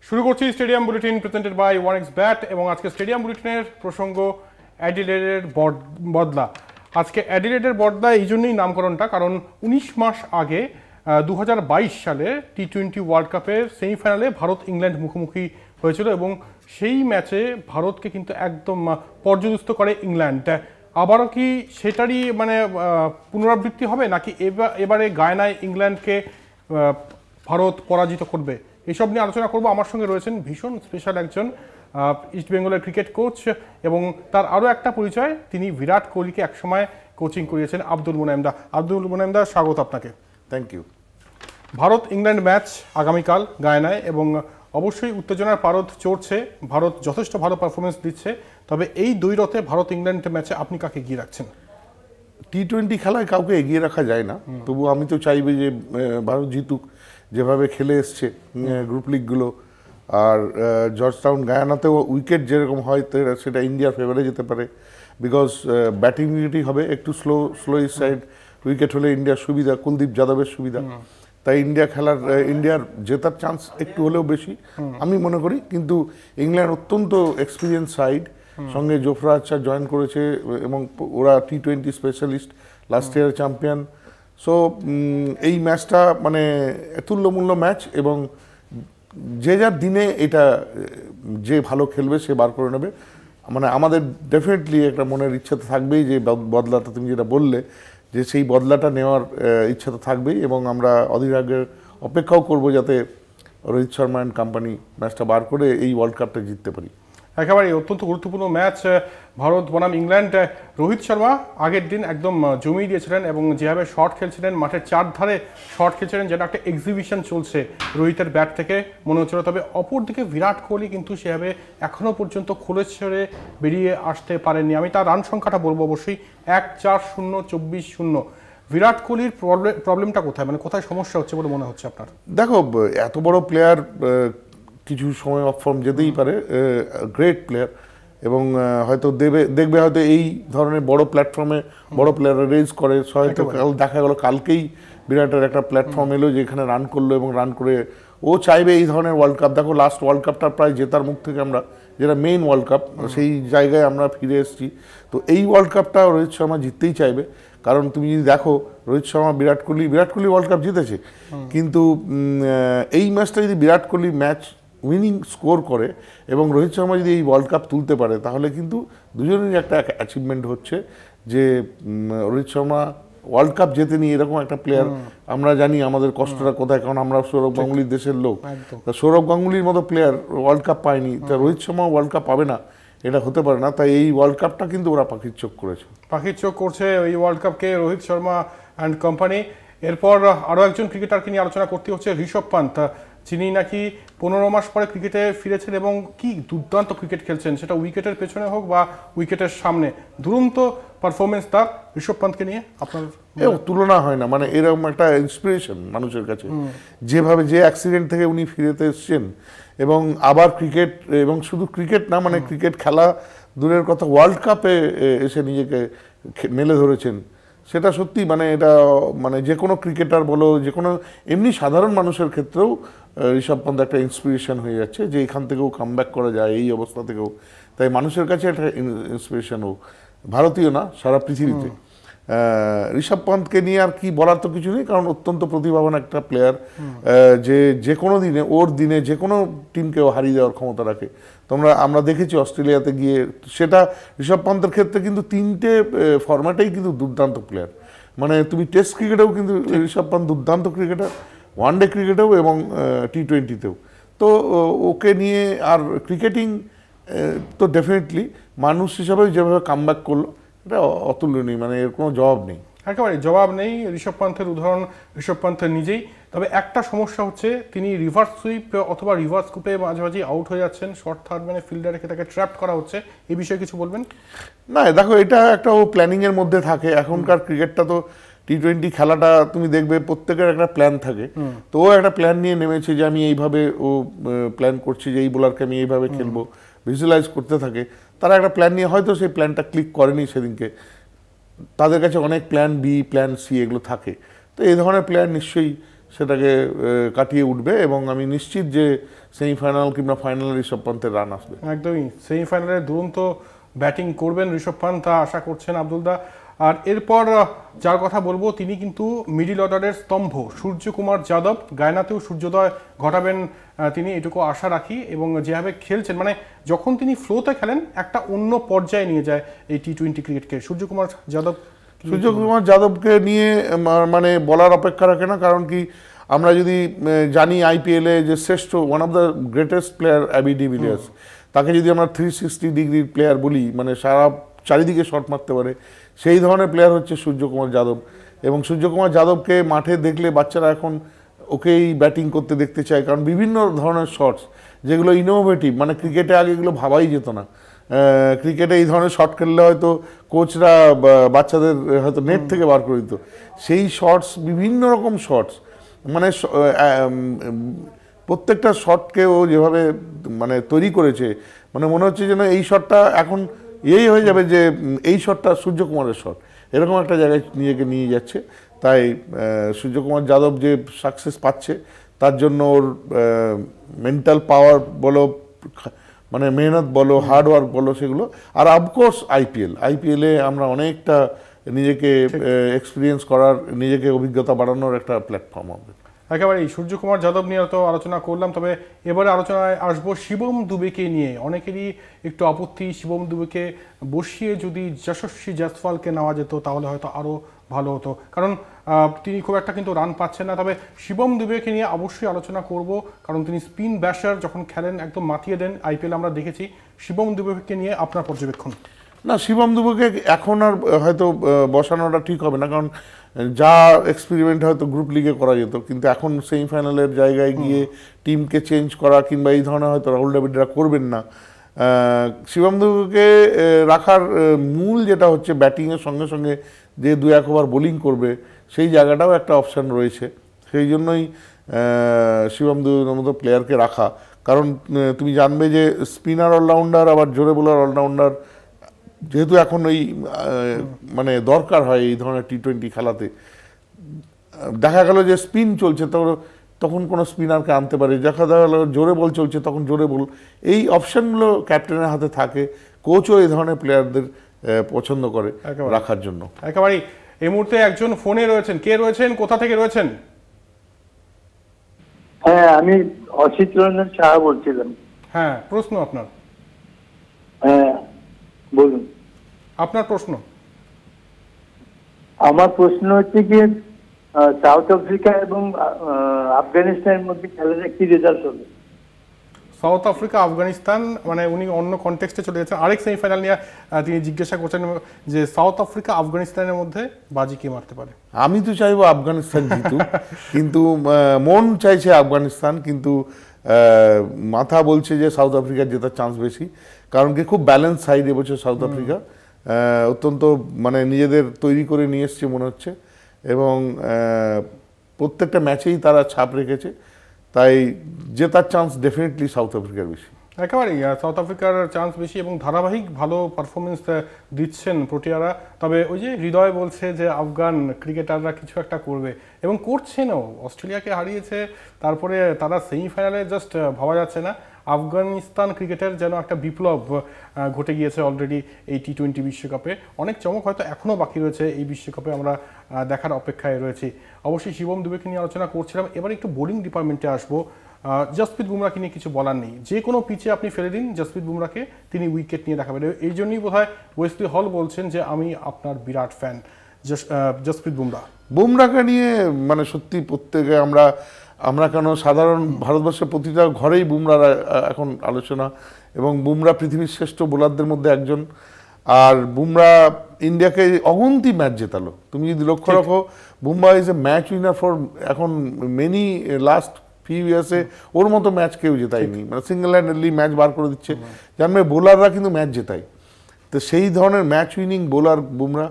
শুরু করছি stadium bulletin presented by one x bet এবং আজকে স্টেডিয়াম বুলেটিনের প্রসঙ্গ অ্যাডিলেডের বদলা। আজকে অ্যাডিলেডের বদলা এই জন্যই নামকরণটা, কারণ 19 মাস আগে 2022 সালে টি-20 ওয়ার্ল্ড কাপের সেমিফাইনালে ভারত ইংল্যান্ড মুখোমুখি হয়েছিল এবং সেই ম্যাচে ভারতকে কিন্তু একদম পর্যদস্ত করে ইংল্যান্ড। আবারও কি সেটারই পুনরাবৃত্তি হবে, নাকি এবারে গায়ানায় ইংল্যান্ডকে ভারত পরাজিত করবে? এসব নিয়ে আলোচনা করব। আমার সঙ্গে রয়েছেন ভীষণ স্পেশাল একজন ইস্ট বেঙ্গলের ক্রিকেট কোচ এবং তার আরও একটা পরিচয়, তিনি বিরাট কোহলিকে একসময় কোচিং করিয়েছেন, আব্দুল মুনাইমদা। আব্দুল মুনাইমদা, স্বাগত আপনাকে। Thank you. Bharat England match আগামীকাল গায়ানায় এবং অবশ্যই উত্তেজনার পারদ চড়ছে। ভারত যথেষ্ট ভালো পারফরমেন্স দিচ্ছে, তবে এই দ্বৈরথে ভারত ইংল্যান্ড ম্যাচে আপনি কাকে এগিয়ে রাখছেন? টি-20 খেলায় কাউকে এগিয়ে রাখা যায় না, তবু আমি তো চাইবো যে ভারত জিতুক, যেভাবে খেলে এসছে গ্রুপ লিগগুলো। আর জর্জ টাউন গায়ানাতেও উইকেট যেরকম হয় সেটা ইন্ডিয়ার ফেভারে যেতে পারে, বিকজ ব্যাটিং উইকেটই হবে একটু স্লো সাইড উইকেট হলে ইন্ডিয়ার সুবিধা, কুলদীপ যাদবের সুবিধা। তাই ইন্ডিয়ার জেতার চান্স একটু হলেও বেশি আমি মনে করি। কিন্তু ইংল্যান্ড অত্যন্ত এক্সপিরিয়েন্স সাইড, সঙ্গে জোফরা আর্চার জয়েন করেছে এবং ওরা টি-20 specialist, last year champion. So এই ম্যাচটা তুল্যমূল্য ম্যাচ এবং যে যার দিনে এটা যে ভালো খেলবে সে বার করে নেবে। আমাদের ডেফিনেটলি একটা মনের ইচ্ছা তো থাকবেই যে বদলাটা, তুমি যেটা বললে যে সেই বদলাটা নেওয়ার ইচ্ছা তো থাকবেই, এবং আমরা অধীর আগ্রহে অপেক্ষাও করবো যাতে রোহিত শর্মা অ্যান্ড কোম্পানি ম্যাচটা বার করে এই ওয়ার্ল্ড কাপটা জিততে পারি। একেবারে অত্যন্ত গুরুত্বপূর্ণ ম্যাচ ভারত বনাম ইংল্যান্ড। রোহিত শর্মা আগের দিন একদম জমিয়ে দিয়েছিলেন এবং যেভাবে শট খেলছিলেন, মাঠের চারধারে শট খেলছিলেন, যেটা একটা এক্সিবিশন চলছে রোহিতের ব্যাট থেকে মনে হচ্ছিল। তবে অপরদিকে বিরাট কোহলি কিন্তু সেভাবে এখনও পর্যন্ত খোলে ছেড়ে বেরিয়ে আসতে পারেননি। আমি তার রান সংখ্যাটা বলবো অবশ্যই 1-4-0-24-0। বিরাট কোহলির প্রবলেমটা কোথায়, কোথায় সমস্যা হচ্ছে বলে মনে হচ্ছে আপনার? দেখো, এত বড় প্লেয়ার কিছু সময় অফ ফর্ম যেতেই পারে, গ্রেট প্লেয়ার, এবং হয়তো দেখবে হয়তো এই ধরনের বড় প্ল্যাটফর্মে বড় প্লেয়াররা রেজ করে, হয়তো দেখা গেল কালকেই বিরাটের একটা প্ল্যাটফর্ম এলো যেখানে রান করলো এবং রান করে ও চাইবে এই ধরনের ওয়ার্ল্ড কাপ। দেখো, লাস্ট ওয়ার্ল্ড কাপটা প্রায় জেতার মুখ থেকে আমরা, যেটা মেইন ওয়ার্ল্ড কাপ, সেই জায়গায় আমরা ফিরে এসেছি। তো এই ওয়ার্ল্ড কাপটা রোহিত শর্মা জিততেই চাইবে, কারণ তুমি যদি দেখো রোহিত শর্মা বিরাট কোহলি ওয়ার্ল্ড কাপ জিতেছে, কিন্তু এই ম্যাচটা যদি Virat Kohli match winning score করে এবং রোহিত শর্মা যদি এই ওয়ার্ল্ড কাপ তুলতে পারে, তাহলে কিন্তু দুজনেরই একটা অ্যাচিভমেন্ট হচ্ছে যে রোহিত শর্মা ওয়ার্ল্ড কাপ জেতেনি এরকম একটা প্লেয়ার। আমরা জানি আমাদের কষ্টটা কোথায়, কারণ আমরা সৌরভ গাঙ্গুলির দেশের লোক। তা সৌরভ গাঙ্গুলির মতো প্লেয়ার ওয়ার্ল্ড কাপ পায়নি, তা রোহিত শর্মা ওয়ার্ল্ড কাপ পাবে না, এটা হতে পারে না। তাই এই ওয়ার্ল্ড কাপটা কিন্তু ওরা পাখির চোখ করেছে, পাখির চোখ করছে এই ওয়ার্ল্ড কাপকে রোহিত শর্মা অ্যান্ড কোম্পানি। এরপর আরও একজন ক্রিকেটারকে নিয়ে আলোচনা করতে হচ্ছে, ঋষভ পান্ত, যিনি নাকি 15 মাস পরে ক্রিকেটে ফিরেছেন এবং কি দুর্দান্ত ক্রিকেট খেলছেন, সেটা উইকেটের পেছনে হোক বা উইকেটের সামনে। দুরন্ত পারফরমেন্স তার। ঋষভ পান্তকে নিয়ে আপনার তুলনা হয় না, এরকম একটা ইন্সপিরেশন মানুষের কাছে, যেভাবে যে অ্যাক্সিডেন্ট থেকে উনি ফিরেতে এসছেন এবং আবার ক্রিকেট, এবং শুধু ক্রিকেট না, ক্রিকেট খেলা দূরের কথা, ওয়ার্ল্ড কাপে এসে নিজেকে মেলে ধরেছেন। সেটা সত্যি এটা যে কোনো ক্রিকেটার বলো, যে কোনো এমনি সাধারণ মানুষের ক্ষেত্রেও ঋষভ পান্ত একটা ইন্সপিরেশন হয়ে যাচ্ছে, যে এখান থেকেও কামব্যাক করা যায় এই অবস্থা থেকেও। তাই মানুষের কাছে একটা ইন্সপিরেশনও, ভারতীয় না সারা পৃথিবীতে। ঋষভ পান্তকে নিয়ে আর কি বলার তো কিছু নেই, কারণ অত্যন্ত প্রতিভাবান একটা প্লেয়ার, যে কোনো দিনে ওর দিনে যে কোনো টিমকেও হারিয়ে দেওয়ার ক্ষমতা রাখে। আমরা দেখেছি অস্ট্রেলিয়াতে গিয়ে, সেটা ঋষভ পান্তের ক্ষেত্রে কিন্তু 3টে ফরম্যাটেই কিন্তু দুর্দান্ত প্লেয়ার। তুমি টেস্ট ক্রিকেটেও কিন্তু ঋষভ পান্ত দুর্দান্ত ক্রিকেটার, ওয়ানডে ক্রিকেটেও এবং টি-20তেও। তো ওকে নিয়ে আর ক্রিকেটিং তো ডেফিনেটলি মানুষ হিসাবে যেভাবে কামব্যাক করলো, এটা অতুলনীয়, এর কোনো জবাব নেই, একেবারে জবাব নেই। ঋষভ পান্তের উদাহরণ ঋষভ পান্ত নিজেই। তবে একটা সমস্যা হচ্ছে, তিনি রিভার্স সুইপ অথবা রিভার্স স্কুপে মাঝে মাঝে আউট হয়ে যাচ্ছেন, শর্ট থার্ড ফিল্ডার রেখে তাকে ট্র্যাপ করা হচ্ছে। এই বিষয়ে কিছু বলবেন? না, দেখো, এটা একটা ও প্ল্যানিংয়ের মধ্যে থাকে। এখনকার ক্রিকেটটা তো টি-20 খেলাটা তুমি দেখবে প্রত্যেকের একটা প্ল্যান থাকে। তো ও একটা প্ল্যান নিয়ে নেমেছে যে আমি এইভাবে প্ল্যান করছি যে এই বোলারকে আমি এইভাবে খেলবো, ভিজুয়ালাইজ করতে থাকে। তারা একটা প্ল্যান নিয়ে, হয়তো সেই প্ল্যানটা ক্লিক করেনি সেদিনকে, তাদের কাছে অনেক প্ল্যান বি, প্ল্যান সি এগুলো থাকে। তো এই ধরনের প্ল্যান নিশ্চয়ই সেটাকে কাটিয়ে উঠবে এবং আমি নিশ্চিত যে সেমিফাইনাল কিংবা ফাইনালে ঋষভ পান্তের রান আসবে। একদমই, সেমিফাইনালে দুরন্ত ব্যাটিং করবেন ঋষভ পান্ত, তা আশা করছেন আব্দুলদা। আর এরপর যার কথা বলবো তিনি কিন্তু মিডিল অর্ডারের স্তম্ভ, সূর্যকুমার যাদব। গায়নাতেও সূর্যোদয় ঘটাবেন তিনি, এটুকু আশা রাখি। এবং যেভাবে খেলছেন, মানে যখন তিনি ফ্লোতে খেলেন একটা অন্য পর্যায়ে নিয়ে যায় এই টি-20 ক্রিকেটকে। সূর্যকুমার যাদবকে নিয়ে মানে বলার অপেক্ষা রাখে না, কারণ কি আমরা যদি জানি আইপিএলে যে শ্রেষ্ঠ one of the greatest player AB de Villiers, তাকে যদি আমরা 360 ডিগ্রির প্লেয়ার বলি, মানে সারা চারিদিকে শট মারতে পারে, সেই ধরনের প্লেয়ার হচ্ছে সূর্যকুমার যাদব। এবং সূর্যকুমার যাদবকে মাঠে দেখলে বাচ্চারা এখন ওকেই ব্যাটিং করতে দেখতে চায়, কারণ বিভিন্ন ধরনের শটস যেগুলো ইনোভেটিভ, মানে ক্রিকেটে আগে এগুলো ভাবাই যেত না। ক্রিকেটে এই ধরনের শট খেললে হয়তো কোচরা বাচ্চাদের হয়তো নেট থেকে বার করে দিত। সেই শটস, বিভিন্ন রকম শটস, মানে প্রত্যেকটা শটকে ও যেভাবে মানে তৈরি করেছে, মানে মনে হচ্ছে যেন এই শটটা এখন এই হয়ে যাবে যে এই শটটা সূর্যকুমারের শট, এরকম একটা জায়গায় নিজেকে নিয়ে যাচ্ছে। তাই সূর্যকুমার যাদব যে সাকসেস পাচ্ছে তার জন্য ওর মেন্টাল পাওয়ার বলো, মানে মেহনত বলো, হার্ডওয়ার্ক বলো, সেগুলো। আর অফকোর্স আইপিএলে আমরা অনেকটা নিজেকে এক্সপিরিয়েন্স করার, নিজেকে অভিজ্ঞতা বাড়ানোর একটা প্ল্যাটফর্ম হবে। একেবারেই সূর্যকুমার যাদব নিয়ে তো আলোচনা করলাম, তবে এবারে আলোচনায় আসবো শিবম দুবেকে নিয়ে। অনেকেরই একটু আপত্তি, শিবম দুবেকে বসিয়ে যদি যশস্বী জয়সওয়ালকে নেওয়া যেত তাহলে হয়তো আরও ভালো হতো, কারণ তিনি খুব একটা কিন্তু রান পাচ্ছেন না। তবে শিবম দুবেকে নিয়ে অবশ্যই আলোচনা করব, কারণ তিনি স্পিন ব্যাশার, যখন খেলেন একদম মাতিয়ে দেন। আইপিএল আমরা দেখেছি। শিবম দুবেকে নিয়ে আপনার পর্যবেক্ষণ? না, শিবম দুবেকে এখন আর হয়তো বসানোটা ঠিক হবে না, কারণ যা এক্সপেরিমেন্ট হয়তো গ্রুপ লিগে করা যেত, কিন্তু এখন সেমিফাইনালের জায়গায় গিয়ে টিমকে চেঞ্জ করা কিংবা এই ধরনের হয়তো রাহুল দ্রাবিড়রা করবেন না। শিবম দুবেকে রাখার মূল যেটা হচ্ছে ব্যাটিংয়ের সঙ্গে সঙ্গে যে 2-1 ওভার বোলিং করবে, সেই জায়গাটাও একটা অপশান রয়েছে। সেই জন্যই শিবম দুবের মতো প্লেয়ারকে রাখা, কারণ তুমি জানবে যে স্পিনার অলরাউন্ডার আবার জোরে বোলার অলরাউন্ডার যেহেতু এখন ওই মানে দরকার হয় এই ধরনের টি-20 খেলাতে। দেখা গেল যে স্পিন চলছে, তখন কোনো স্পিনারকে আনতে পারে, দেখা গেল জোরে বল চলছে, তখন জোরে বল। এই অপশানগুলো ক্যাপ্টেনের হাতে থাকে। কোচও এই ধরনের প্লেয়ারদের পছন্দ করে রাখার জন্য। একেবারেই। এই মুহূর্তে একজন ফোনে রয়েছেন। কে রয়েছেন, কোথা থেকে রয়েছেন? হ্যাঁ, আমি অসিত রঞ্জন সাহা বলছিলাম। হ্যাঁ, প্রশ্ন আপনার? হ্যাঁ, বলুন। আপনার প্রশ্ন? আমার প্রশ্ন হচ্ছে কি, সাউথ আফ্রিকা এবং আফগানিস্তানের মধ্যে খেলাটা কি রেজাল্ট হবে? সাউথ আফ্রিকা আফগানিস্তান, মানে উনি অন্য কনটেক্সটে চলে গেছেন। আরেক সেমিফাইনাল নিয়ে তিনি জিজ্ঞাসা করছেন যে সাউথ আফ্রিকা আফগানিস্তানের মধ্যে বাজি কে মারতে পারে। আমি তো চাইবো আফগানিস্তান জিতুক, কিন্তু মন চাইছে আফগানিস্তান, কিন্তু মাথা বলছে যে সাউথ আফ্রিকার জেতার চান্স বেশি। কারণ কি খুব ব্যালেন্স সাইড এবছর সাউথ আফ্রিকা, অত্যন্ত মানে নিজেদের তৈরি করে নিয়ে এসছে মনে হচ্ছে, এবং প্রত্যেকটা ম্যাচেই তারা ছাপ রেখেছে। তাই জেতার চান্স ডেফিনেটলি সাউথ আফ্রিকার বেশি। একেবারেই সাউথ আফ্রিকার চান্স বেশি, এবং ধারাবাহিক ভালো পারফরমেন্স দিচ্ছেন প্রোটিয়ারা। তবে ওই যে হৃদয় বলছে যে আফগান ক্রিকেটাররা কিছু একটা করবে, এবং করছেনও। অস্ট্রেলিয়াকে হারিয়েছে, তারপরে তারা সেমিফাইনালে জাস্ট ভাবা যাচ্ছে না। আফগানিস্তান ক্রিকেটের যেন একটা বিপ্লব ঘটে গিয়েছে অলরেডি এই টি-20 বিশ্বকাপে। অনেক চমক হয়তো এখনও বাকি রয়েছে এই বিশ্বকাপে, আমরা দেখার অপেক্ষায় রয়েছি। অবশ্যই শিবম দুবেকে নিয়ে আলোচনা করছিলাম। এবার একটু বোলিং ডিপার্টমেন্টে আসবো। জসপ্রীত বুমরাকে নিয়ে কিছু বলার নেই। যে কোনো পিচে আপনি ফেলে দিন জসপ্রীত বুমরাকে, তিনি উইকেট নিয়ে দেখাবেন। এই জন্যই বোধহয় ওয়েসলি হল বলছেন যে আমি আপনার বিরাট ফ্যান জসপ্রীত বুমরাকে নিয়ে। মানে সত্যি প্রত্যেকে আমরা কেন সাধারণ ভারতবর্ষের প্রতিটা ঘরেই বুমরার এখন আলোচনা, এবং বুমরা পৃথিবীর শ্রেষ্ঠ বোলারদের মধ্যে একজন। আর বুমরা ইন্ডিয়াকে অগুন্তি ম্যাচ জেতালো। তুমি যদি লক্ষ্য রাখো, Bumrah is a match winner for এখন মেনি লাস্ট ফিউ ইয়ার্সে। ওর মতো ম্যাচ কেউ জেতায়নি, মানে সিঙ্গেল হ্যান্ডেডলি ম্যাচ বার করে দিচ্ছে। জানবে বোলাররা কিন্তু ম্যাচ জেতায়, তো সেই ধরনের ম্যাচ উইনিং বোলার বুমরা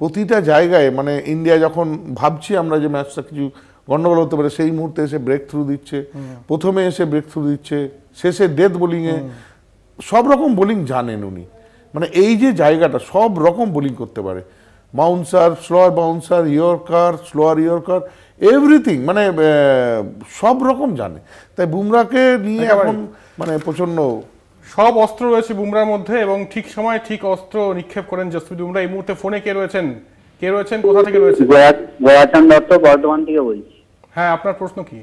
প্রতিটা জায়গায়। মানে ইন্ডিয়া যখন ভাবছি আমরা যে ম্যাচটা কিছু গন্ডগোল হতে পারে, সেই মুহূর্তে এসে ব্রেক থ্রু দিচ্ছে, প্রথমে এসে ব্রেক থ্রু দিচ্ছে, শেষে ডেথ বোলিংয়ে সব রকম বোলিং জানেন উনি। মানে এই যে জায়গাটা, সব রকম বোলিং করতে পারে। Bouncer, slower bouncer, yorker, slower yorker, everything, মানে সব রকম জানে। তাই বুমরাকে নিয়ে এখন মানে প্রচন্ড সব অস্ত্র রয়েছে বুমরার মধ্যে এবং ঠিক সময় ঠিক অস্ত্র নিক্ষেপ করেন জসপ্রীত বুমরা। এই মুহূর্তে ফোনে কে রয়েছেন, কোথা থেকে রয়েছেন? গোয়াচান দত্ত বর্ধমান থেকে বলছি। হ্যাঁ, আপনার প্রশ্ন কি?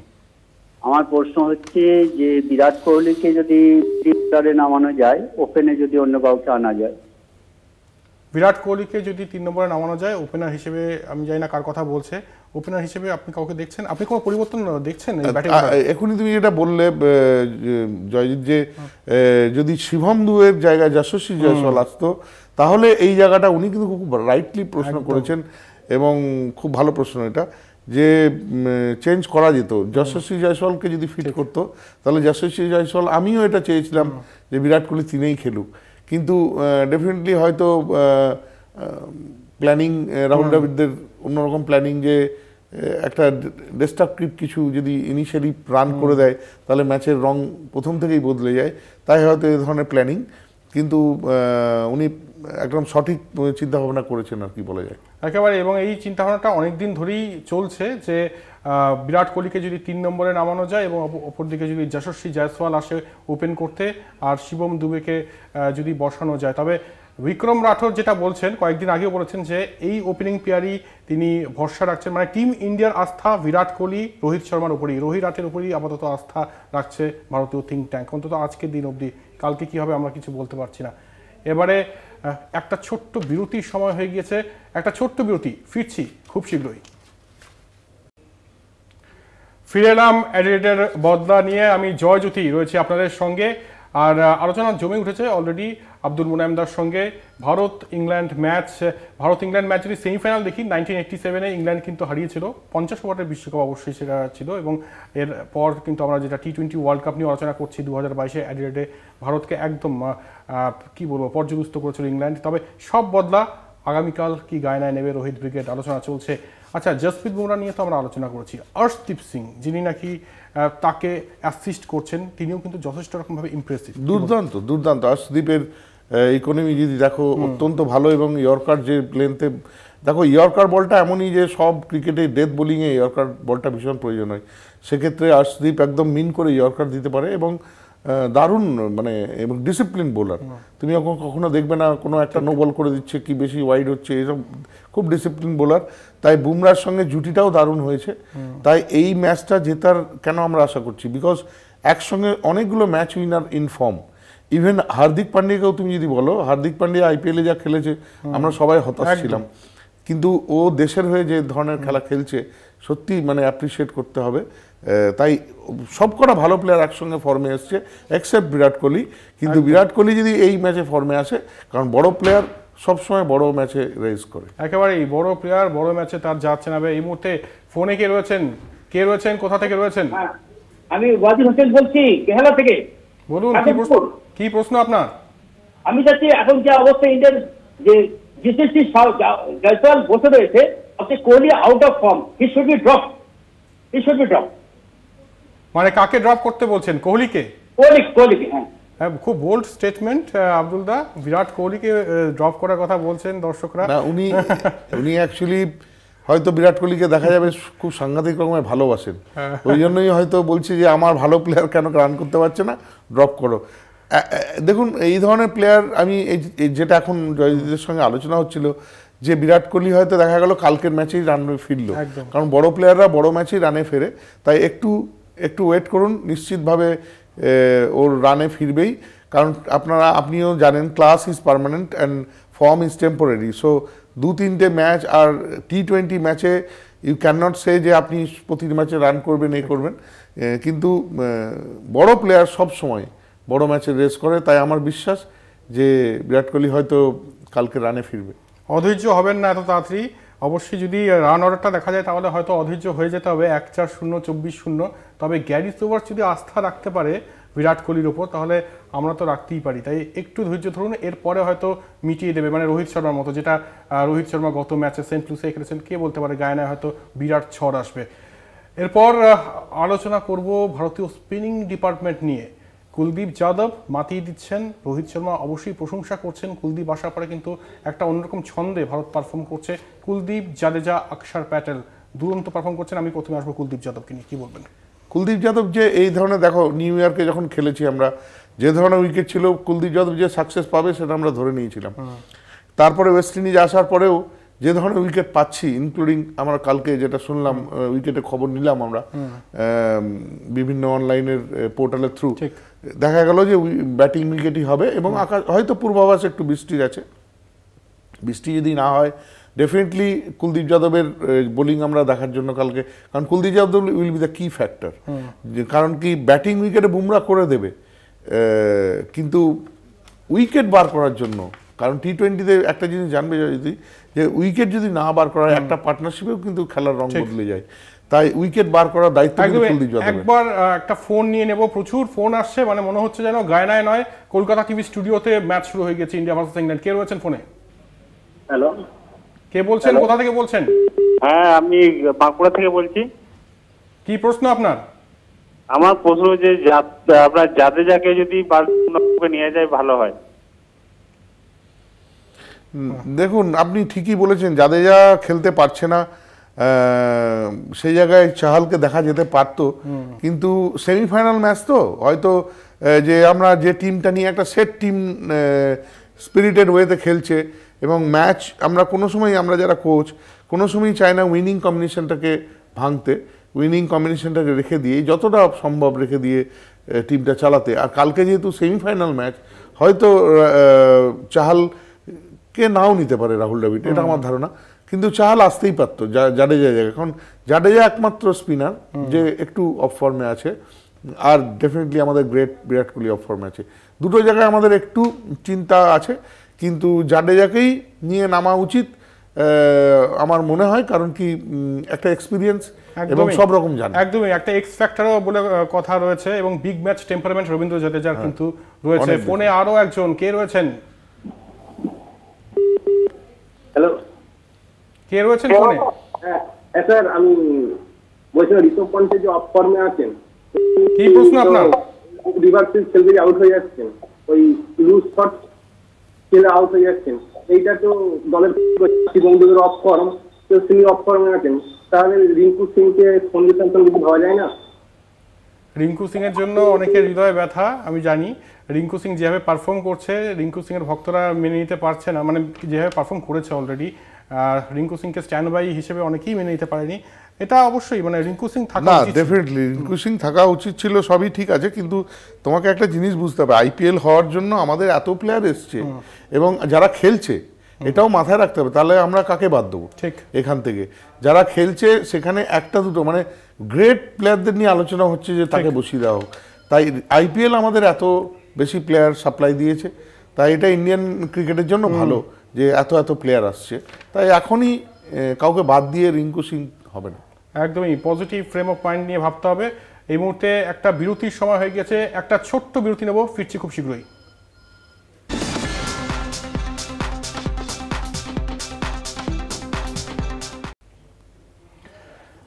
আমার প্রশ্ন হচ্ছে যে বিরাট কোহলিকে যদি টিমে নামানো যায়, ওপেনে যদি অন্য কাউকে আনা যায়। বিরাট কোহলিকে যদি 3 নম্বরে নামানো যায় ওপেনার হিসেবে, আমি জানি না কার কথা বলছে, ওপেনার হিসেবে আপনি কাউকে দেখছেন? আপনি কোনো পরিবর্তন দেখছেন এই ব্যাটিং? এখনই তুমি যেটা বললে জয়জিৎ, যে যদি শিবম দুবের জায়গায় যশস্বী জয়সওয়াল আসতো তাহলে এই জায়গাটা উনি কিন্তু খুব রাইটলি প্রশ্ন করেছেন এবং খুব ভালো প্রশ্ন এটা, যে চেঞ্জ করা যেত। যশস্বী জয়সওয়ালকে যদি ফিট করতো তাহলে যশস্বী জয়সওয়াল, আমিও এটা চেয়েছিলাম যে বিরাট কোহলি তিনেই খেলুক, কিন্তু ডেফিনেটলি হয়তো প্ল্যানিং রাহুল দ্রাবিড়দের অন্যরকম প্ল্যানিং, যে একটা ডিস্ট্রাকটিভ কিছু যদি ইনিশিয়ালি রান করে দেয় তাহলে ম্যাচের রং প্রথম থেকেই বদলে যায়, তাই হয়তো এই ধরনের প্ল্যানিং। কিন্তু উনি একদম সঠিক চিন্তাভাবনা করেছেন আর কি বলা যায় একেবারে। এবং এই চিন্তাভাবনাটা অনেকদিন ধরেই চলছে যে বিরাট কোহলিকে যদি 3 নম্বরে নামানো যায় এবং অপরদিকে যদি যশস্বী জয়সওয়াল আসে ওপেন করতে আর শিবম দুবেকে যদি বসানো যায়, তবে বিক্রম রাঠোর যেটা বলছেন, কয়েকদিন আগেও বলেছেন যে এই ওপেনিং পেয়ারই তিনি ভরসা রাখছেন, মানে টিম ইন্ডিয়ার আস্থা বিরাট কোহলি রোহিত শর্মার উপরই, রোহিরাটের উপরই আপাতত আস্থা রাখছে ভারতীয় থিঙ্ক ট্যাঙ্ক, অন্তত আজকের দিন অবধি। কালকে কি হবে আমরা কিছু বলতে পারছি না। এবারে একটা ছোট্ট বিরতির সময় হয়ে গিয়েছে, একটা ছোট্ট বিরতি, ফিরছি খুব শীঘ্রই। ফিরে এলাম অ্যাডিলেডের বদলা নিয়ে, আমি জয়জ্যোতি রয়েছি আপনাদের সঙ্গে। আর আলোচনা জমে উঠেছে অলরেডি আব্দুল মুনায়েমদার সঙ্গে। ভারত ইংল্যান্ড ম্যাচ যদি সেমিফাইনাল দেখি, 1987-এ ইংল্যান্ড কিন্তু হারিয়েছিল, 50 ওভারের বিশ্বকাপ অবশ্যই সেটা ছিল, এবং এরপর কিন্তু আমরা যেটা টি-20 ওয়ার্ল্ড কাপ নিয়ে আলোচনা করছি 2022-এ অ্যাডিলেডে ভারতকে একদম কি বলবো পর্যদস্ত করেছিল ইংল্যান্ড। তবে সব বদলা আগামীকাল কি গায়নায় নেবে রোহিত ব্রিগেড, আলোচনা চলছে। আচ্ছা, জসপ্রীত বুমরা নিয়ে তো আমরা আলোচনা করেছি, অর্শদীপ সিং যিনি নাকি তাকে অ্যাসিস্ট করছেন, তিনিও কিন্তু যথেষ্ট রকমভাবে ইমপ্রেসিভ, দুর্দান্ত। অর্শদীপের ইকোনমি যদি দেখো অত্যন্ত ভালো, এবং ইয়র্কার যে লেন্থে, দেখো ইয়র্কার বলটা এমনই যে সব ক্রিকেটে ডেথ বোলিংয়ে ইয়র্কার বলটা ভীষণ প্রয়োজন হয়, সেক্ষেত্রে অর্শদীপ একদম মিন করে ইয়র্কার দিতে পারে এবং দারুণ মানে এবং ডিসিপ্লিন বোলার। তুমি কখনো দেখবে না কোনো একটা নো বল করে দিচ্ছে কি বেশি ওয়াইড হচ্ছে, এসব খুব ডিসিপ্লিন বোলার। তাই বুমরার সঙ্গে জুটিটাও দারুণ হয়েছে। তাই এই ম্যাচটা জেতার কেন আমরা আশা করছি, বিকজ একসঙ্গে অনেকগুলো match winner in form. Even Hardik পান্ডিয়াকেও তুমি যদি বলো, হার্দিক পান্ডিয়া আইপিএলে যা খেলেছে আমরা সবাই হতাশ ছিলাম, কিন্তু ও দেশের হয়ে যে ধরনের খেলা খেলছে সত্যি মানে অ্যাপ্রিসিয়েট করতে হবে। তাই সবকটা ভালো প্লেয়ার একসঙ্গে ফর্মে এসছে এক্সেপ্ট বিরাট কোহলি। কিন্তু বিরাট কোহলি যদি এই ম্যাচে ফর্মে আসে, কারণ বড় প্লেয়ার সবসময় বড় ম্যাচে রেস করে, একেবারেই বড় প্লেয়ার বড় ম্যাচে তার যাচ্ছে না। এই মুহূর্তে ফোনে কে রয়েছেন, কোথা থেকে রয়েছেন? আমি ওয়াজির হোসেন বলছি কেহালা থেকে। বলুন, কি প্রশ্ন আপনার? আমি চাচ্ছি এখন যে অবস্থা ইন্ডিয়ার, যে যশস্বী জয়সওয়াল বসে রয়েছে, Kohli out of form, he should be drop. মানে কাকে ড্রপ করতে বলছেন? কোহলিকে? কোহলিকে, হ্যাঁ, খুব বোল্ড স্টেটমেন্ট আব্দুল দা। বিরাট কোহলিকে ড্রপ করার কথা বলছেন দর্শকরা। না, উনি অ্যাকচুয়ালি হয়তো বিরাট কোহলিকে দেখা যাবে খুব সাংঘাতিক রকমের ভালোবাসেন, ওই জন্যই হয়তো বলছি যে আমার ভালো প্লেয়ার কেন রান করতে পারছে না, ড্রপ করো। দেখুন এই ধরনের প্লেয়ার, আমি যেটা এখন জয়জিতের সঙ্গে আলোচনা হচ্ছিল যে বিরাট কোহলি হয়তো দেখা গেল কালকের ম্যাচেই রান ফিরল, কারণ বড় প্লেয়াররা বড় ম্যাচেই রানে ফেরে। তাই একটু ওয়েট করুন, নিশ্চিতভাবে ওর রানে ফিরবেই, কারণ আপনিও জানেন class is permanent and form is temporary. So 2-3টে ম্যাচ আর টি-20 ম্যাচে ইউ ক্যান নট সে যে আপনি প্রতি ম্যাচে রান করবেন করবেন, কিন্তু বড় প্লেয়ার সব সময় বড় ম্যাচে রেস করে। তাই আমার বিশ্বাস যে বিরাট কোহলি হয়তো কালকে রানে ফিরবে। অধৈর্য হবেন না এত তাড়াতাড়ি, অবশ্যই যদি রান অর্ডারটা দেখা যায় তাহলে হয়তো অধৈর্য হয়ে যেতে হবে। 1-4-0, 24-0। তবে গ্যারি সোবার্স যদি আস্থা রাখতে পারে বিরাট কোহলির ওপর, তাহলে আমরা তো রাখতেই পারি। তাই একটু ধৈর্য ধরুন, এরপরে হয়তো মিটিয়ে দেবে, মানে রোহিত শর্মার মতো, যেটা রোহিত শর্মা গত ম্যাচে সেন্ট লুইসে খেলেছেন। কে বলতে পারে গায়নায় হয়তো বিরাট ঝড় আসবে। এরপর আলোচনা করব ভারতীয় স্পিনিং ডিপার্টমেন্ট নিয়ে। কুলদীপ যাদব মাতিয়ে দিচ্ছেন, রোহিত শর্মা অবশ্যই প্রশংসা করছেন। কুলদীপ আসার পরে কিন্তু একটা অন্যরকম ছন্দে ভারত পারফর্ম করছে। কুলদীপ, জাদেজা, অক্ষর প্যাটেল দুরন্ত পারফর্ম করছেন। আমি প্রথমে আসবো কুলদীপ যাদবকে নিয়ে, কি বলবেন? কুলদীপ যাদব যে এই ধরনের, দেখো নিউ ইয়র্কে যখন খেলেছি আমরা, যে ধরনের উইকেট ছিল, কুলদীপ যাদব যে সাকসেস পাবে সেটা আমরা ধরে নিয়েছিলাম। তারপরে ওয়েস্ট ইন্ডিজ আসার পরেও যে ধরনের উইকেট পাচ্ছি, ইনক্লুডিং আমরা কালকে যেটা শুনলাম, উইকেটের খবর নিলাম আমরা বিভিন্ন অনলাইনের পোর্টালের থ্রু, দেখা গেল যে ব্যাটিং উইকেটই হবে এবং আকাশ হয়তো পূর্বাভাস একটু বৃষ্টির আছে। বৃষ্টি যদি না হয় ডেফিনেটলি কুলদীপ যাদবের বোলিং আমরা দেখার জন্য কালকে, কারণ Kuldeep Yadav will be the কি ফ্যাক্টর। কারণ কি ব্যাটিং উইকেটে বুমরা করে দেবে, কিন্তু উইকেট বার করার জন্য, কারণ টি-20তে একটা জিনিস জানবে যদি, যে উইকেট যদি না বার করা একটা পার্টনারশিপেও কিন্তু খেলার রং বদলে যায়। তাই উইকেট বার করার দায়িত্ব কুলদীপ যাদবের। একবার একটা ফোন নিয়ে নেব, প্রচুর ফোন আসছে, মানে মনে হচ্ছে যেন গায়নায় নয় কলকাতা টিভি স্টুডিওতে ম্যাচ শুরু হয়ে গেছে, ইন্ডিয়া ভার্সেস ইংল্যান্ড। কে রয়েছেন ফোনে? হ্যালো, কে বলছেন, কোথা থেকে বলছেন? হ্যাঁ, আমি বাঁকুড়া থেকে বলছি। কি প্রশ্ন আপনার? আমার প্রশ্ন যে আপনার জাদেজাকে যদি বার্সেলোনাকে নিয়ে যায় ভালো হয়। দেখুন, আপনি ঠিকই বলেছেন, জাদেজা খেলতে পারছে না, সেই জায়গায় চাহালকে দেখা যেতে পারতো, কিন্তু সেমিফাইনাল ম্যাচ তো হয়তো যে আমরা যে টিমটা নিয়ে একটা সেট টিম স্পিরিটেড ওয়েতে খেলছে এবং ম্যাচ আমরা কোনো সময়, আমরা যারা কোচ কোনো সময় চাই না উইনিং কম্বিনেশনটাকে ভাঙতে, উইনিং কম্বিনেশনটাকে রেখে দিয়ে যতটা সম্ভব রেখে দিয়ে টিমটা চালাতে। আর কালকে যেহেতু সেমিফাইনাল ম্যাচ, হয়তো চাহালকে নাও নিতে পারে রাহুল দ্রাবিড়, এটা আমার ধারণা, কিন্তু চাহাল আসতেই পারতো জাডেজা জায়গায়, কারণ জাডেজা একমাত্র স্পিনার যে একটু অফ ফর্মে আছে, আর ডেফিনেটলি আমাদের বিরাট কোহলি অফ ফর্মে আছে। দুটো জায়গায় আমাদের একটু চিন্তা আছে, কিন্তু জাডেজাকেই নিয়ে নামা উচিত আমার মনে হয়, কারণ কি একটা এক্সপিরিয়েন্স এবং সব রকম জানে। একদমই একটা এক্স ফ্যাক্টরও বলে কথা রয়েছে, এবং বিগ ম্যাচ টেম্পারমেন্ট রবীন্দ্র জাদেজার কিন্তু রয়েছে। ফোনে আরো একজন কে রয়েছেন? হ্যালো, কে রয়েছেন ফোনে? হ্যাঁ স্যার, আমি বলছিলাম ঋষভ পন্থে যে অফ ফর্মে আছেন, কি প্রশ্ন আপনার? রিভার্সিল খেলতে আউট হয়ে যাচ্ছেন, ওই লুজ শট খেলে আউট হয়ে যাচ্ছেন, এইটা তো দলের বন্ধুদের অফ ফর্ম, তো তিনি অফ ফর্মে আছেন, তাহলে রিঙ্কু সিংকে সঙ্গী সন্তান কিছু ভাবা যায় না? রিঙ্কু সিং এর জন্য অনেকের হৃদয় ব্যথা, আমি জানি। রিঙ্কু সিং যেভাবে পারফর্ম করছে, রিঙ্কু সিং এর ভক্তরা মেনে নিতে পারছে না, মানে যেভাবে পারফর্ম করেছে অলরেডি, রিঙ্কু সিংকে স্ট্যান্ড বাই হিসেবে অনেকেই মেনে নিতে পারেনি। এটা অবশ্যই মানে রিঙ্কু সিং থাকা উচিত, ডেফিনেটলি রিঙ্কু সিং থাকা উচিত ছিল, সবই ঠিক আছে, কিন্তু তোমাকে একটা জিনিস বুঝতে হবে, আইপিএল হওয়ার জন্য আমাদের এত প্লেয়ার এসছে এবং যারা খেলছে এটাও মাথায় রাখতে হবে, তাহলে আমরা কাকে বাদ দেবো ঠিক এখান থেকে? যারা খেলছে সেখানে একটা দুটো মানে গ্রেট প্লেয়ারদের নিয়ে আলোচনা হচ্ছে যে তাকে বসিয়ে দেওয়া হোক। তাই আইপিএল আমাদের এত বেশি প্লেয়ার সাপ্লাই দিয়েছে, তাই এটা ইন্ডিয়ান ক্রিকেটের জন্য ভালো যে এত এত প্লেয়ার আসছে। তাই এখনই কাউকে বাদ দিয়ে রিঙ্কু সিং হবে না। একদমই পজিটিভ ফ্রেম অফ মাইন্ড নিয়ে ভাবতে হবে। এই মুহূর্তে একটা বিরতির সময় হয়ে গেছে, একটা ছোট্ট বিরতি নেব, ফিরছি খুব শীঘ্রই।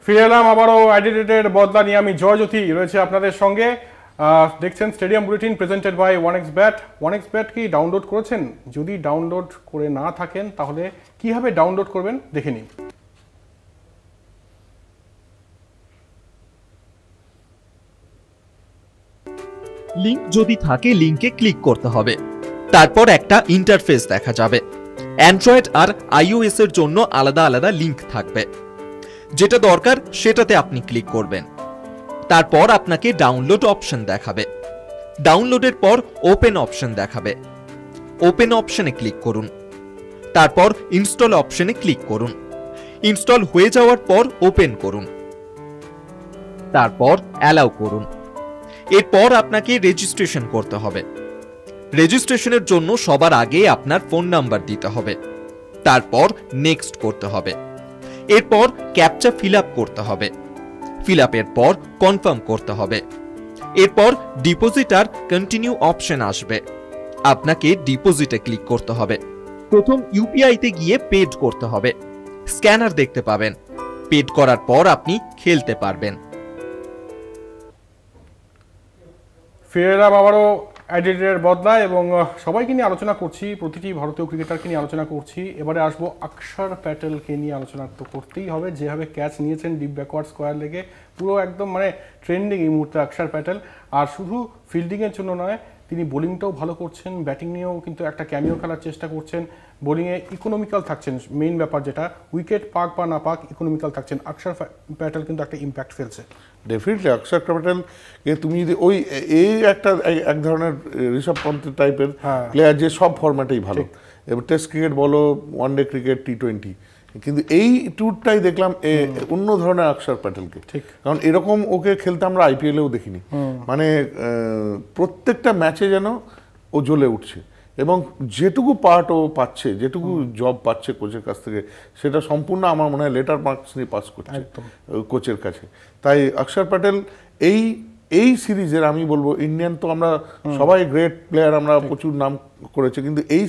ফিরে এলাম আবারও অ্যাডিলেডের বদলা নিয়ে, আমি জয়জ্যোতি রয়েছে আপনাদের সঙ্গে। দেখছেন স্টেডিয়াম বুলেটিন প্রেজেন্টেড বাই ওয়ানএক্সব্যাট। ওয়ানএক্সব্যাট কি ডাউনলোড করেছেন? যদি ডাউনলোড করে না থাকেন তাহলে কিভাবে ডাউনলোড করবেন দেখে নিন। লিংক যদি থাকে লিংকে ক্লিক করতে হবে, তারপর একটা ইন্টারফেস দেখা যাবে। অ্যান্ড্রয়েড আর আইওএস এর জন্য আলাদা আলাদা লিংক থাকবে, যেটা দরকার সেটাতে আপনি ক্লিক করবেন। তারপর আপনাকে ডাউনলোড অপশন দেখাবে, ডাউনলোডের পর ওপেন অপশন দেখাবে, ওপেন অপশনে ক্লিক করুন, তারপর ইনস্টল অপশনে ক্লিক করুন। ইনস্টল হয়ে যাওয়ার পর ওপেন করুন, তারপর অ্যালাউ করুন। এরপর আপনাকে রেজিস্ট্রেশন করতে হবে। রেজিস্ট্রেশনের জন্য সবার আগে আপনার ফোন নাম্বার দিতে হবে, তারপর নেক্সট করতে হবে। এরপর ক্যাপচা ফিল আপ করতে হবে, ফিল আপের পর কনফার্ম করতে হবে। এরপর ডিপোজিট আর কন্টিনিউ অপশন আসবে, আপনাকে ডিপোজিটে ক্লিক করতে হবে। প্রথম ইউপিআইতে গিয়ে পেড করতে হবে, স্ক্যানার দেখতে পাবেন। পেড করার পর আপনি খেলতে পারবেন। ফিরে এলাম আবারও অ্যাডিলেডের বদলা এবং সবাইকে নিয়ে আলোচনা করছি, প্রতিটি ভারতীয় ক্রিকেটারকে নিয়ে আলোচনা করছি। এবারে আসবো অক্ষর প্যাটেলকে নিয়ে আলোচনা তো করতেই হবে, যেভাবে ক্যাচ নিয়েছেন ডিপ ব্যাকওয়ার্ড স্কোয়ার লেগে, পুরো একদম মানে ট্রেন্ডিং এই মুহূর্তে অক্ষর প্যাটেল। আর শুধু ফিল্ডিংয়ের জন্য নয়, তিনি বোলিংটাও ভালো করছেন, ব্যাটিং নিয়েও কিন্তু একটা ক্যামিও খেলার চেষ্টা করছেন, বোলিংয়ে ইকোনমিক্যাল থাকছেন, মেইন ব্যাপার যেটা, উইকেট পাক বা না পাক ইকোনমিক্যাল থাকছেন। অক্ষর প্যাটেল কিন্তু একটা ইম্প্যাক্ট ফেলছে ডেফিনেটলি। অক্ষর প্যাটেল তুমি যদি ওই এই একটা এক ধরনের ঋষভ পন্থ টাইপের প্লেয়ার যে সব ফরম্যাটেই ভালো, এবার টেস্ট ক্রিকেট বলো, ওয়ানডে ক্রিকেট, টি20, কিন্তু এই ট্যুরটাই দেখলাম অন্য ধরনের অক্ষর প্যাটেলকে, কারণ এরকম ওকে খেলতে আমরা আইপিএলেও দেখিনি। মানে প্রত্যেকটা ম্যাচে যেন ও জ্বলে উঠছে এবং যেটুকু পার্ট ও পাচ্ছে, যেটুকু জব পাচ্ছে কোচের কাছ থেকে, সেটা সম্পূর্ণ আমার মনে হয় লেটার মার্কস নিয়ে পাস করছে কোচের কাছে। তাই অক্ষর প্যাটেল এই সিরিজের আমি বলবো, ইন্ডিয়ান তো আমরা সবাই গ্রেট প্লেয়ার, আমরা প্রচুর নাম করেছে, কিন্তু এই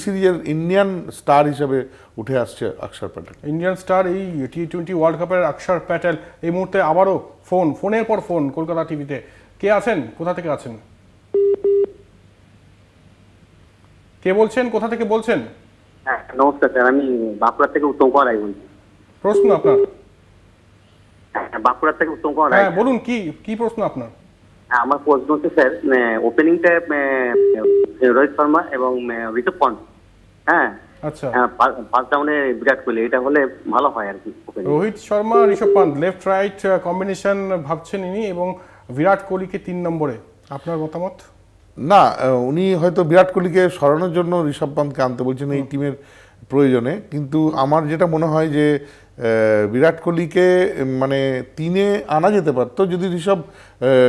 সিরিজের ইন্ডিয়ান স্টার হিসেবে উঠে আসছে অক্ষর প্যাটেল। ইন্ডিয়ান স্টার এই টি20 ওয়ার্ল্ড কাপের অক্ষর প্যাটেল। এই মুহূর্তে আবারও ফোনের পর ফোন কলকাতা টিভিতে। কে আছেন, কোথা থেকে আছেন, কে বলছেন, কোথা থেকে বলছেন? হ্যাঁ নমস্কার স্যার, আমি বাঁকুড়া থেকে উত্তম কুমার রায় বলছি। প্রশ্ন আপনার? বাঁকুড়া থেকে উত্তম কুমার রায়। হ্যাঁ বলুন, কি প্রশ্ন আপনার? আমার প্রশ্ন হচ্ছে স্যার, ওপেনিংটা রোহিত শর্মা এবং ঋষভ পন্থ, হ্যাঁ আচ্ছা, ফার্স্ট ডাউনে বিরাট কোহলি, এটা হলে ভালো হয় আর কি। Rohit Sharma, Rishabh Pant left right combination ভাবছেন ইনি, এবং বিরাট কোহলিকে 3 নম্বরে। আপনার মতামত? না, উনি হয়তো বিরাট কোহলিকে সরানোর জন্য ঋষভ পন্থকে আনতে বলছেন এই টিমের প্রয়োজনে, কিন্তু আমার যেটা মনে হয় যে বিরাট কোহলিকে মানে 3-এ আনা যেতে পারতো যদি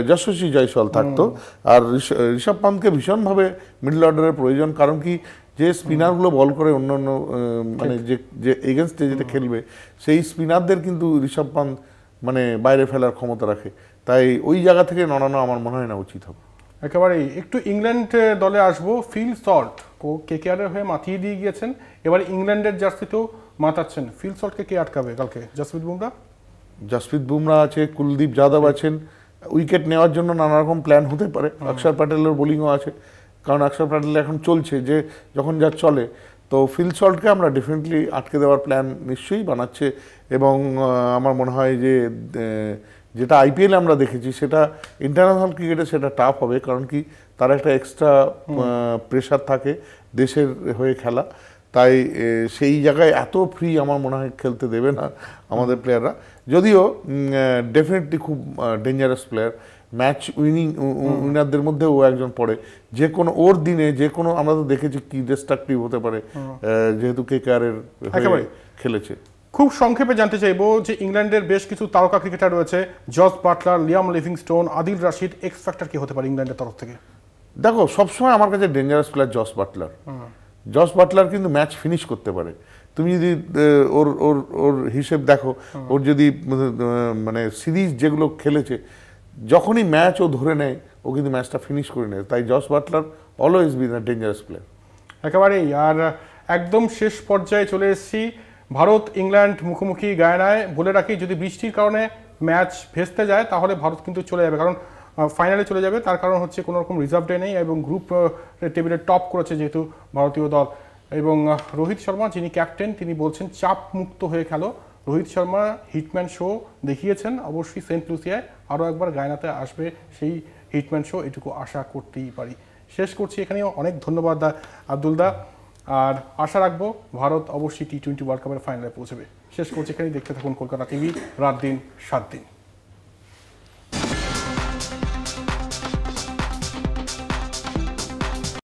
যশস্বী জয়সওয়াল থাকতো। আর ঋষভ পন্থকে ভীষণভাবে মিডল অর্ডারের প্রয়োজন, কারণ কি যে স্পিনারগুলো বল করে অন্য মানে যে এগেনস্টে যেটা খেলবে, সেই স্পিনারদের কিন্তু ঋষভ পন্থ মানে বাইরে ফেলার ক্ষমতা রাখে। তাই ওই জায়গা থেকে নড়ানো আমার মনে হয় না উচিত হবে। একেবারেই। একটু ইংল্যান্ড দলে আসবো। ফিল সল্ট কেকেআরের হয়ে মাতিয়ে দিয়ে গিয়েছেন, এবারে ইংল্যান্ডের জার্সিতেও মাতাচ্ছেন। ফিল সল্টকে কে আটকাবে কালকে? জসপ্রীত বুমরা আছে, কুলদীপ যাদব আছেন। উইকেট নেওয়ার জন্য নানা রকম প্ল্যান হতে পারে। অক্ষর প্যাটেলের বোলিংও আছে, কারণ অক্ষর প্যাটেল এখন চলছে, যে যখন যা চলে, তো ফিল সল্টকে আমরা ডেফিনেটলি আটকে দেওয়ার প্ল্যান নিশ্চয়ই বানাচ্ছে। এবং আমার মনে হয় যে যেটা আইপিএলে আমরা দেখেছি, সেটা ইন্টারন্যাশনাল ক্রিকেটে সেটা টাফ হবে, কারণ কি তার একটা এক্সট্রা প্রেশার থাকে দেশের হয়ে খেলা। তাই সেই জায়গায় এত ফ্রি আমার মনে হয় খেলতে দেবে না আমাদের প্লেয়াররা, যদিও ডেফিনেটলি খুব ডেঞ্জারাস প্লেয়ার। ম্যাচ উইনারদের মধ্যে ও একজন পড়ে। যে কোনো ওর দিনে যে কোনো, আমরা তো দেখেছি কি ডিস্ট্রাকটিভ হতে পারে, যেহেতু কেকেআরের খেলেছে। খুব সংক্ষেপে জানতে চাইবো যে ইংল্যান্ডের বেশ কিছু তারকা ক্রিকেটার রয়েছে, Jos Buttler, Liam Livingstone, Adil Rashid. X factor কি হতে পারে ইংল্যান্ডের তরফ থেকে? দেখো, সবসময় আমার কাছে ডেঞ্জারাস প্লেয়ার জস বাটলার কিন্তু ম্যাচ ফিনিশ করতে পারে। তুমি যদি ওর হিসেব দেখো, ওর যদি মানে সিরিজ যেগুলো খেলেছে, যখনই ম্যাচ ও ধরে নেয়, ও কিন্তু ম্যাচটা ফিনিশ করে নেয়। তাই Jos Buttler always be dangerous player. একেবারেই। আর একদম শেষ পর্যায়ে চলে এসেছি। ভারত ইংল্যান্ড মুখোমুখি গায়ানায়। বলে রাখি, যদি বৃষ্টির কারণে ম্যাচ ভেস্তে যায় তাহলে ভারত কিন্তু চলে যাবে, কারণ ফাইনালে চলে যাবে। তার কারণ হচ্ছে কোনো রকম রিজার্ভ ডে নেই, এবং গ্রুপ টেবিলে টপ করেছে যেহেতু ভারতীয় দল। এবং রোহিত শর্মা, যিনি ক্যাপ্টেন, তিনি বলছেন চাপ মুক্ত হয়ে খেলো। রোহিত শর্মা হিটম্যান শো দেখিয়েছেন, অবশ্যই সেন্ট লুসিয়ায় আরও একবার গায়ানাতে আসবে সেই হিটম্যান শো, এটুকু আশা করতেই পারি। শেষ করছি এখানেও। অনেক ধন্যবাদ আব্দুলদা। আর আশা রাখবো ভারত অবশ্যই টি20 ওয়ার্ল্ড কাপের ফাইনালে পৌঁছবে। শেষ করছি এখানেই। দেখতে থাকুন কলকাতা টিভি, রাত দিন 7 দিন।